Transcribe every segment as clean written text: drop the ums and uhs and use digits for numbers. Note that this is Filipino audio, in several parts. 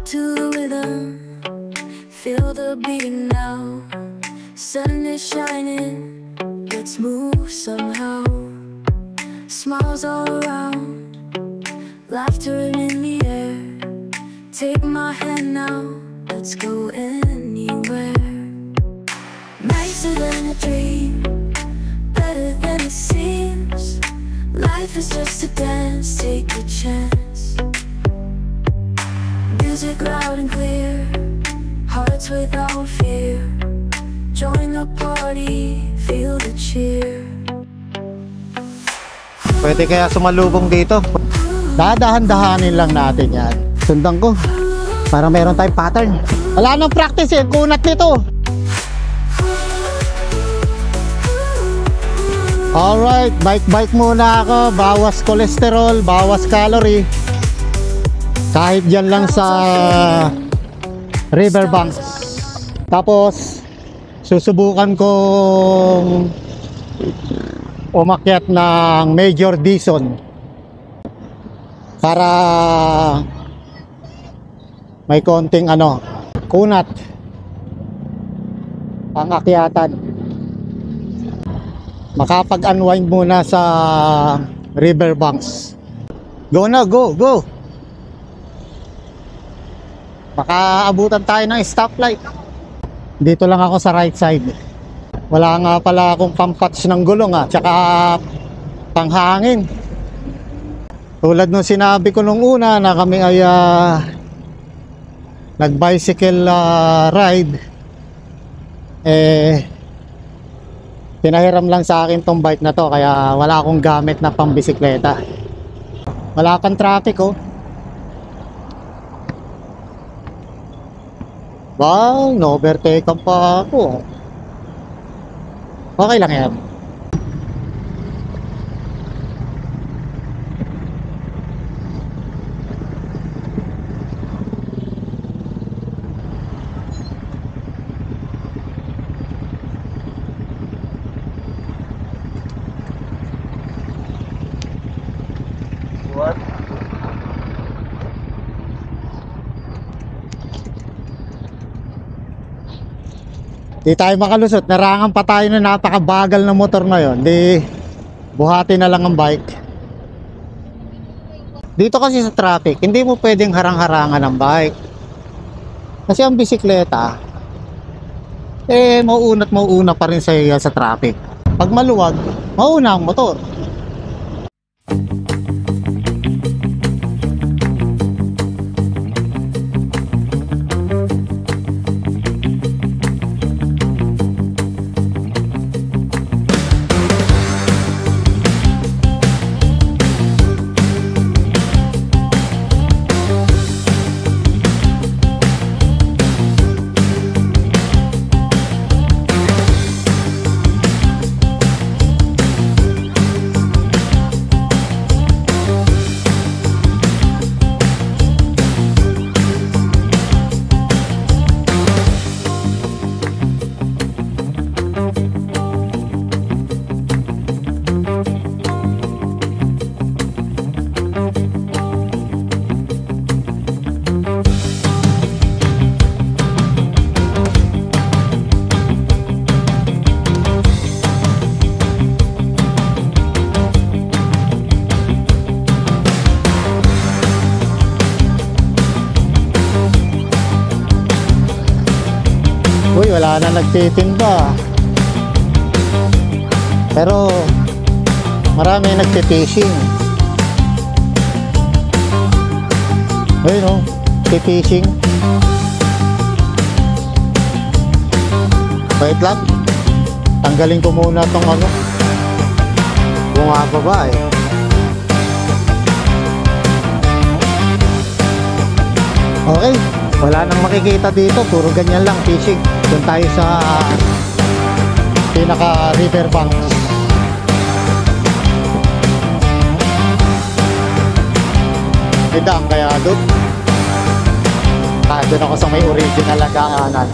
to the rhythm, feel the beating now. Sun is shining, let's move somehow. Smiles all around, laughter in the air. Take my hand now, let's go anywhere. Nicer than a dream, better than it seems. Life is just a dance, take a chance. Music loud and clear, hearts without fear. Join the party, feel the cheer. Pwede kaya sumalubong dito? Dadahan-dahanin lang natin yan. Sundan ko para meron tayong pattern. Wala nang practice eh, kunat nito. Alright, bike muna ako. Bawas kolesterol, bawas calorie. Kahit dyan lang sa riverbanks. Tapos susubukan kong umakyat ng Major Dizon para may konting kunat ang akyatan. Makapag-unwind muna sa riverbanks. Go na, go! Makaabutan tayo ng stoplight. Dito lang ako sa right side. Wala nga pala akong pampatch ng gulong tsaka panghangin. Tulad nung sinabi ko nung una na kami ay nag-bicycle ride, pinahiram lang sa akin tong bike na to, kaya wala akong gamit na pambisikleta. Wala pang traffic Wow, no-overtake pa ako. Okay lang yan. What? Di tayo makalusot, narangan pa tayo na napakabagal na motor na yon. Di buhati na lang ang bike. Dito kasi sa traffic, hindi mo pwedeng harang-harangan ang bike. Kasi ang bisikleta mauuna pa rin sa traffic. Pag maluwag, mauna ang motor. Uy, wala na nagtitinda. Pero marami nagtitishing. Ayun titishing. Wait lang. Tanggalin ko muna tong bumababa Okay, wala nang makikita dito, puro ganyan lang fishing. Doon tayo sa pinaka riverbanks. Idang kaya doon. Doon ako sa may original laganan.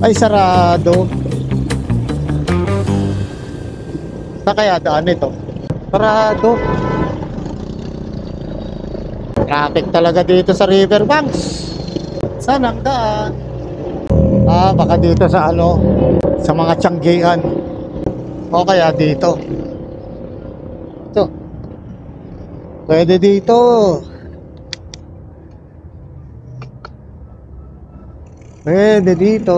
Ay, sarado. Saan kaya daan ito? Parado. Traffic talaga dito sa Riverbanks. Saan ang daan? Baka dito sa ano, sa mga Tianggian. O kaya dito. Ito. Pwede dito. Pwede dito.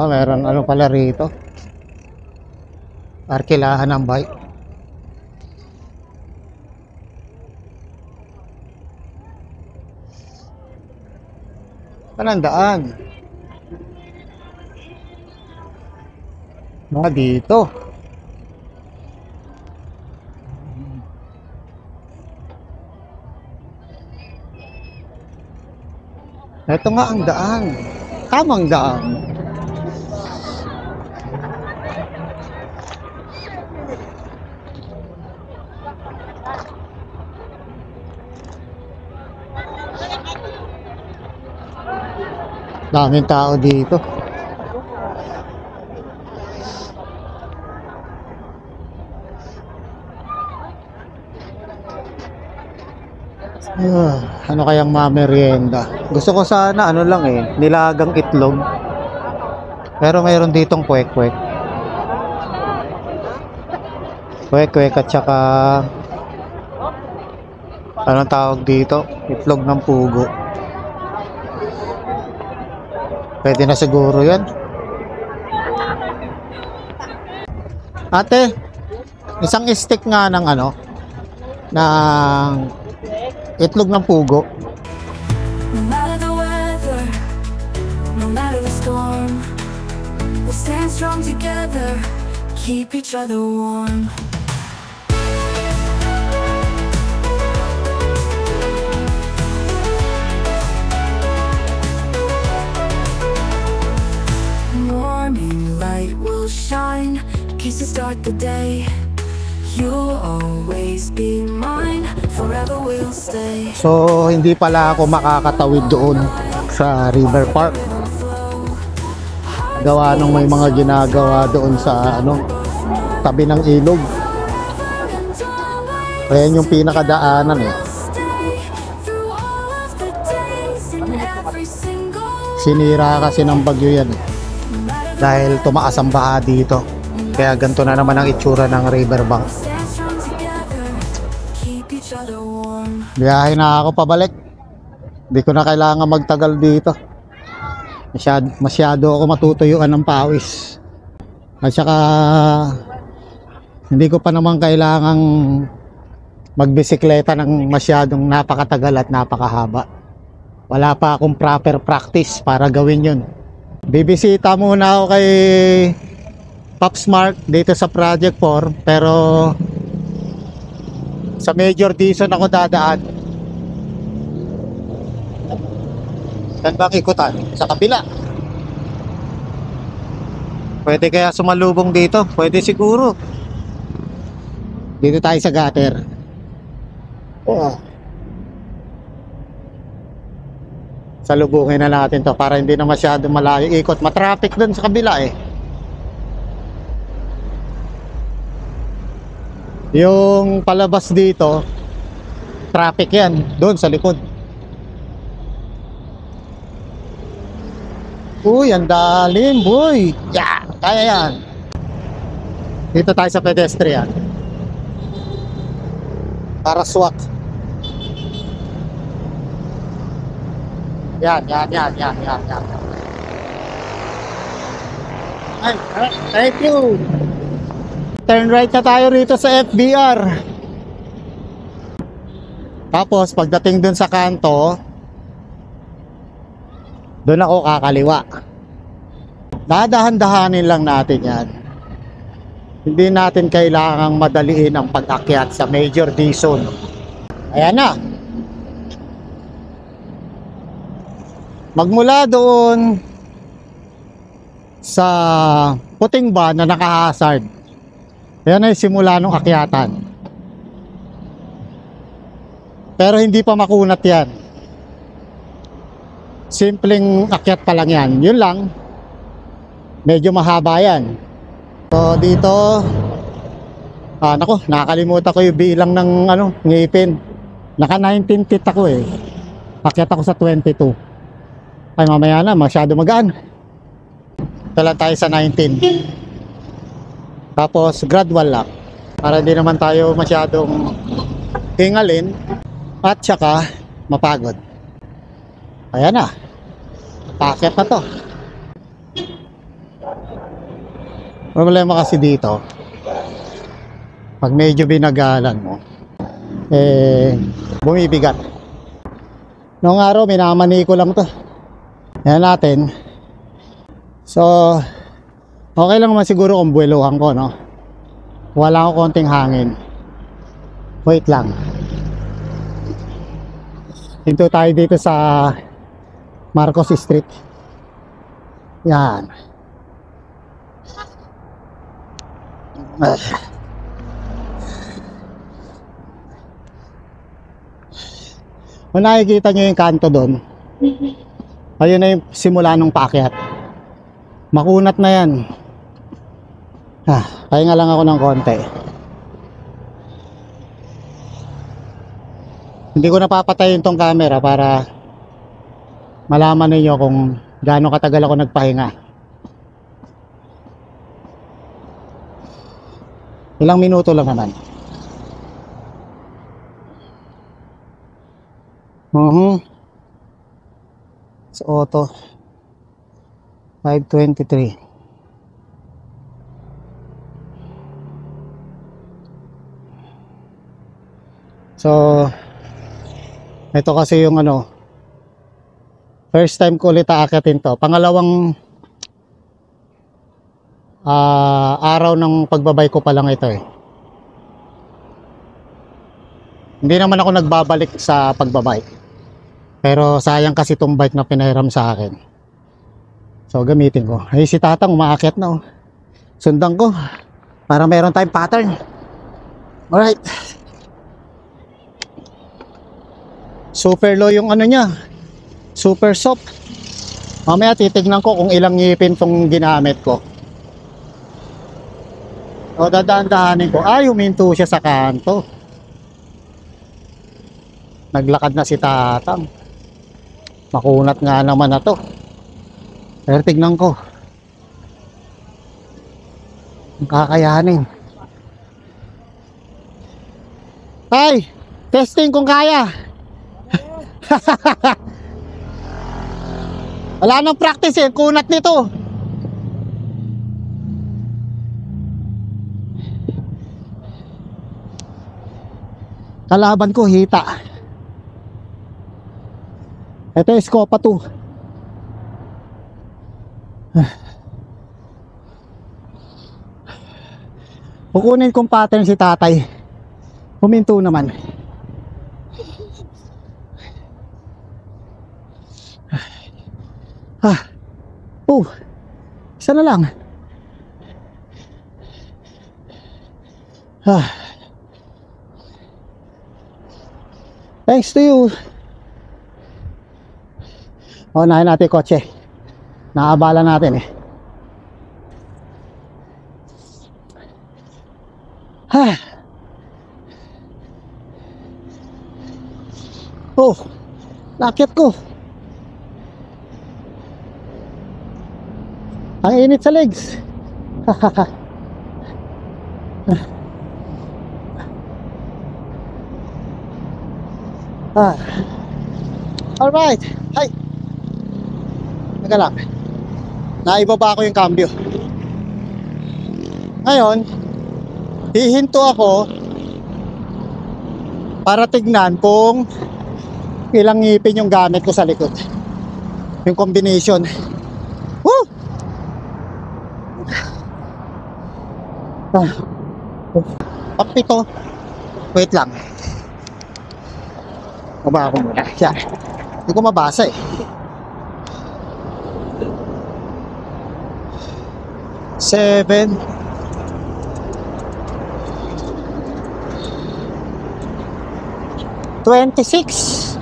Meron ano pala rito. Arkilahan ng bike. Panandaan. Mga dito. Ito nga ang daan. Tamang daan. Daming tao dito. Ano kayang mamerienda? Gusto ko sana ano lang nilagang itlog. Pero mayroon ditong kwek-kwek. Kwek-kwek at saka anong tawag dito? Itlog ng pugo. Pwede na siguro yan. Ate, isang stick nga ng ano, ng itlog ng pugo. No matter the weather, no matter the storm, we'll stand strong together, keep each other warm. Morning light will shine, kisses start the day. You'll always be mine, forever we'll stay. So, hindi pala ako makakatawid doon sa River Park. Gawa nung may mga ginagawa doon sa ano, tabi ng ilog. Ayan yung pinakadaanan Sinira kasi ng bagyo yan dahil tumaas ang baha dito. Kaya ganito na naman ang itsura ng riverbank. Biyahe na ako pabalik. Hindi ko na kailangan magtagal dito. Masyado ako matutuyuan ng pawis. At saka hindi ko pa naman kailangang magbisikleta ng masyadong napakatagal at napakahaba. Wala pa akong proper practice para gawin yun. Bibisita muna ako kay Pops Mark dito sa Project 4, pero sa Major Dizon ako dadaan. Saan bang ikutan? Sa kabila. Pwede kaya sumalubong dito? Pwede siguro. Dito tayo sa gutter. Salubungin na natin to para hindi na masyado malayo ikot. Matraffic dun sa kabila Yung palabas dito, traffic yan, doon sa likod. Uy, ang dalim, boy. Yeah, kaya yan. Dito tayo sa pedestrian. Para swak. Yan. Ay, thank you. Turn right na tayo rito sa FBR. Tapos pagdating dun sa kanto, dun ako kakaliwa. Dadahan-dahanin lang natin yan. Hindi natin kailangang madaliin ang pag-akyat sa Major Dizon. Ayan na. Magmula doon, sa puting van na naka-hazard. Yan ay simula nung akyatan. Pero hindi pa makunat yan. Simpleng akyat pa lang yan. Yun lang. Medyo mahaba yan. So dito, nako, nakakalimutan ko yung bilang ng ngipin. Naka 19 feet ako eh. Akyat ako sa 22. Ay mamaya na, masyado magaan. Tala tayo sa 19. Tapos gradual lang. Para di naman tayo masyadong hingalin at saka mapagod. Ayan na. Paakyat na to. Problema kasi dito, pag medyo binagalan mo, bumibigat. Noong araw, minamani ko lang to. Yan natin. So, okay lang naman siguro kung buweluhan ko, no? Wala akong konting hangin. Wait lang. Hinto tayo dito sa Marcos Street. Yan. Kung nakikita nyo yung kanto doon, ayun na yung simula nung paakyat. Makunat na yan. Pahinga lang ako ng konti. Hindi ko napapatayin tong camera para malaman ninyo kung gaano katagal ako nagpahinga. Ilang minuto lang naman. Sa auto 5:23. So ito kasi yung first time ko ulit aakyatin to. Pangalawang araw ng pagbabay ko pa lang ito eh. Hindi naman ako nagbabalik sa pagbabike. Pero sayang kasi itong bike na pinahiram sa akin. So gamitin ko. Ay si Tatang umaakyat na oh. Sundan ko para meron tayong pattern. Alright. Super low yung niya. Super soft. Mamaya titignan ko kung ilang ngipin tong ginamit ko. O dadaan-dahanin ko. Ay, huminto siya sa kanto. Naglakad na si Tatang. Makunat nga naman na to. Pero tignan ko. Ang kakayanin. Ay! Testing kung kaya. Wala nang practice eh. Kunat nito. Kalaban ko hita. Ito yung Scopa 2. Kukunin kong pattern si Tatay. Huminto naman. Isa na lang. Thanks to you. Unahin natin yung kotse. Naabala natin eh. Oh, nakit ko. Ang init sa legs. Alright. Hi. Teka lang. Naibaba ko yung cambio. Ngayon, hihinto ako para tignan kung ilang ngipin yung gamit ko sa likod. Yung combination. Woo! Pagpito. Wait lang. Baba ako muna. Yan. Hindi ko mabasa eh. 7. $26.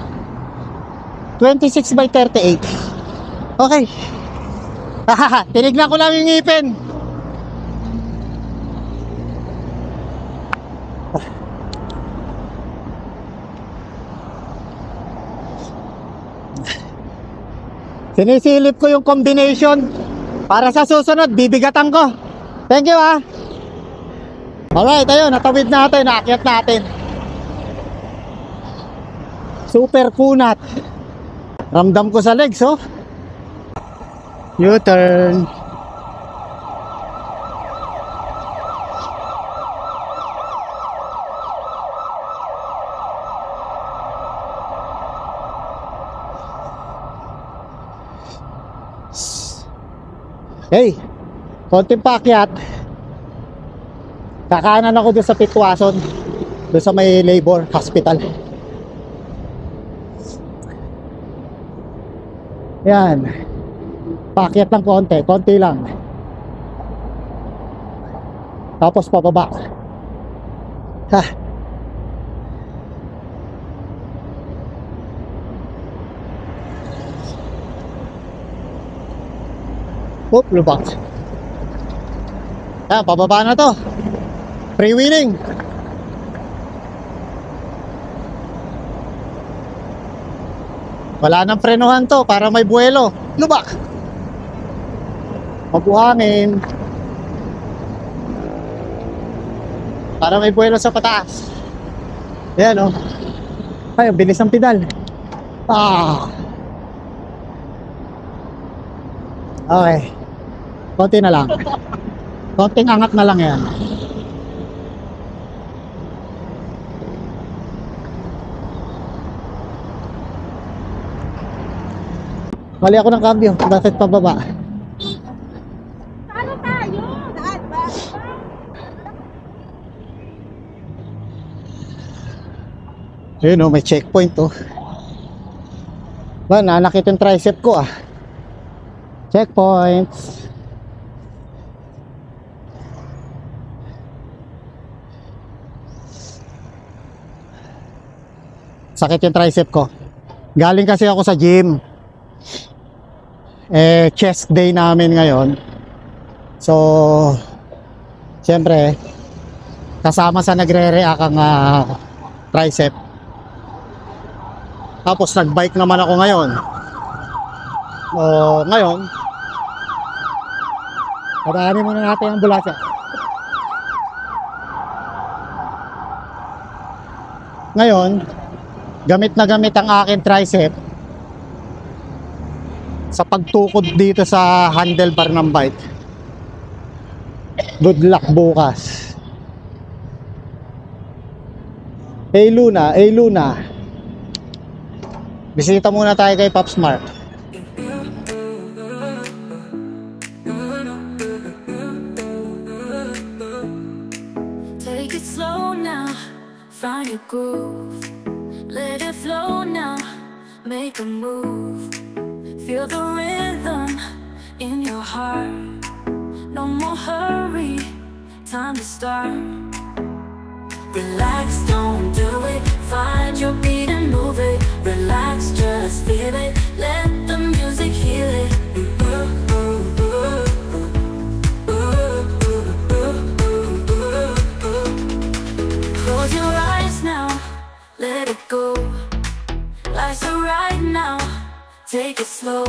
26 by 38. Okay. Tinignan ko lang yung ngipin. Sinisilip ko yung combination para sa susunod, bibigatan ko. Thank you ha. Alright, ayun, natawid natin, naakyat natin. Super kunat. Ramdam ko sa legs, oh. U-turn. Hey, konting paakyat. Kakanan ako doon sa Pitwason, doon sa may labor hospital. Yan. Paakyat lang konti, konti lang. Tapos pababa. Ha. Oop, lubak. Ah, pababa na to. Freewheeling. Wala nang prenohan to para may buwelo. Lubak. Mabuhangin. Para may buwelo sa pataas. Ayan oh. Ay, ang bilis ng pedal. Ah. Okay. Konti na lang. Konting angat na lang yan. Mali ako ng cambio. Bakit pababa? Ano tayo? Daan ba? Ayun oh, may checkpoint oh. Ba, nanakit yung tricep ko ah. Checkpoints. Sakit yung tricep ko. Galing kasi ako sa gym. Chest day namin ngayon. So, siyempre, kasama sa nagre-react ang tricep. Tapos nag-bike naman ako ngayon. Ngayon, padaanin muna natin ang ambulansya. Ngayon, gamit na gamit ang aking tricep sa pagtukod dito sa handlebar ng bike. Good luck bukas. Hey Luna, hey Luna. Bisita muna tayo kay Pops Mark. Take it slow now, find your groove. Let it flow now, make a move. Feel the rhythm in your heart. No more hurry, time to start. Relax, don't do it. Find your beat and move it. Relax, just feel it. Let the music heal it. Close your eyes now, let it go. Life's alright now, take it slow.